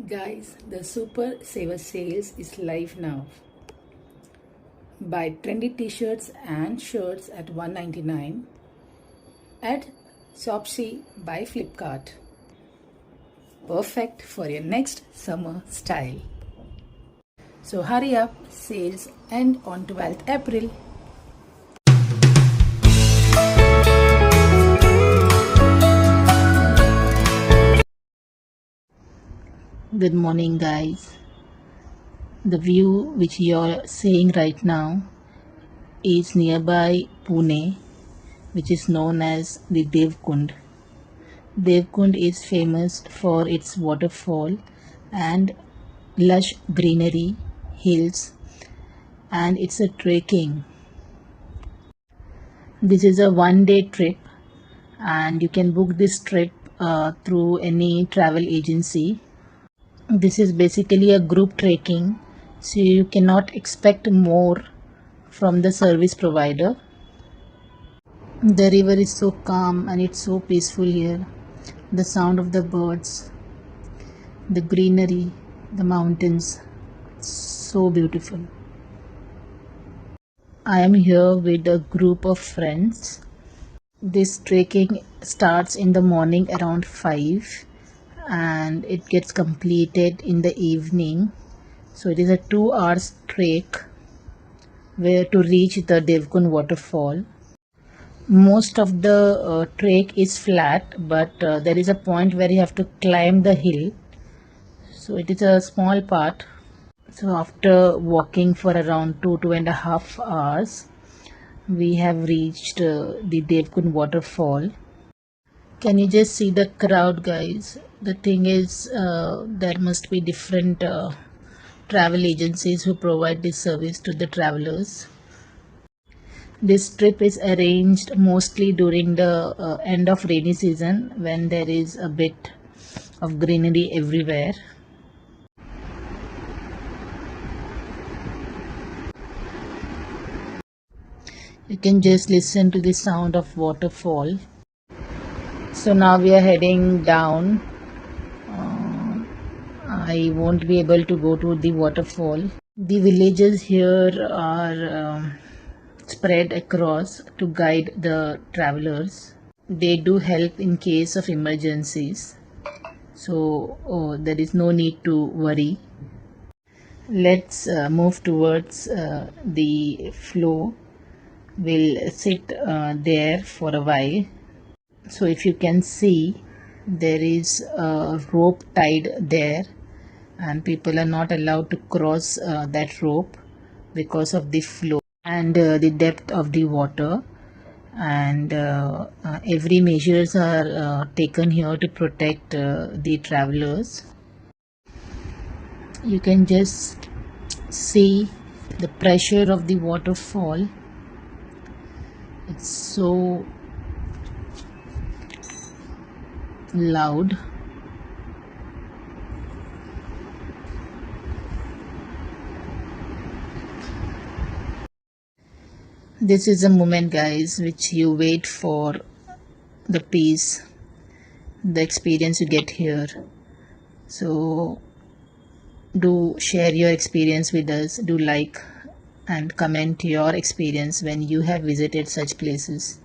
Guys, the Super Saver Sales is live now. Buy trendy t-shirts and shirts at $199 at Shopsy by Flipkart. Perfect for your next summer style. So hurry up, sales end on 12th April. Good morning, guys. The view which you're seeing right now is nearby Pune, which is known as the Devkund. Devkund is famous for its waterfall and lush greenery, hills, and it's a trekking. This is a one-day trip, and you can book this trip through any travel agency. This is basically a group trekking, so you cannot expect more from the service provider. The river is so calm and it's so peaceful here. The sound of the birds, the greenery, the mountains, so beautiful. I am here with a group of friends. This trekking starts in the morning around 5 and it gets completed in the evening. So it is a 2 hours trek where to reach the Devkund Waterfall. Most of the trek is flat, but there is a point where you have to climb the hill. So it is a small part. So after walking for around 2.5 hours, we have reached the Devkund Waterfall. Can you just see the crowd, guys? The thing is, there must be different travel agencies who provide this service to the travelers. This trip is arranged mostly during the end of rainy season when there is a bit of greenery everywhere. You can just listen to the sound of waterfall. So now we are heading down. I won't be able to go to the waterfall. The villages here are spread across to guide the travelers. They do help in case of emergencies. So there is no need to worry. Let's move towards the flow. We'll sit there for a while. So if you can see, there is a rope tied there and people are not allowed to cross that rope because of the flow and the depth of the water, and every measures are taken here to protect the travelers. You can just see the pressure of the waterfall. It's so loud. This is a moment, guys, which you wait for, the peace, the experience you get here. So do share your experience with us. Do like and comment your experience when you have visited such places.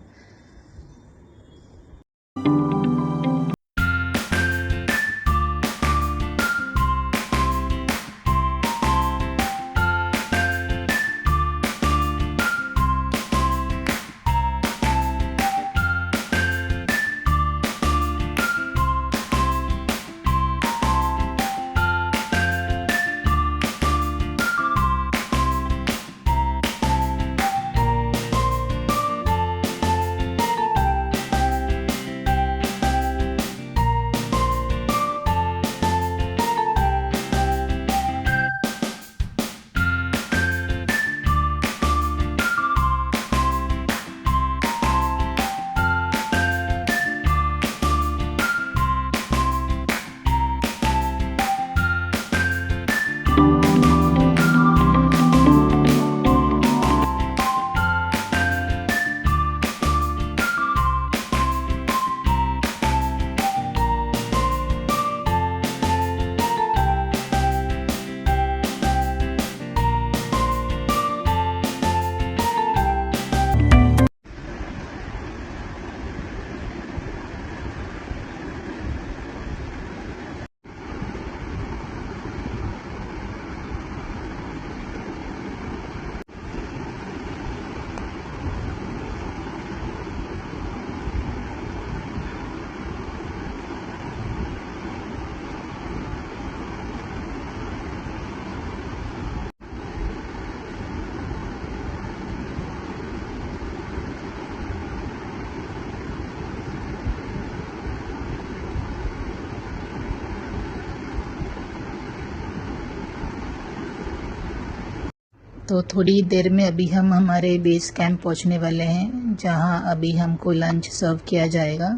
तो थोड़ी देर में अभी हम हमारे base camp पहुंचने वाले हैं, जहां अभी हमको लंच सर्व किया जाएगा।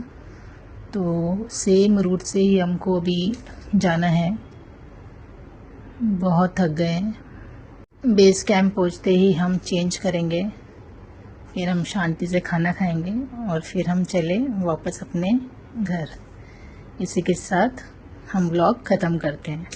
तो सेम रूट से ही हमको अभी जाना है। बहुत थक गए हैं। बेस कैंप पहुंचते ही हम चेंज करेंगे, फिर हम शांति से खाना खाएंगे और फिर हम चले वापस अपने घर। इसी के साथ हम व्लॉग ख़त्म करते हैं।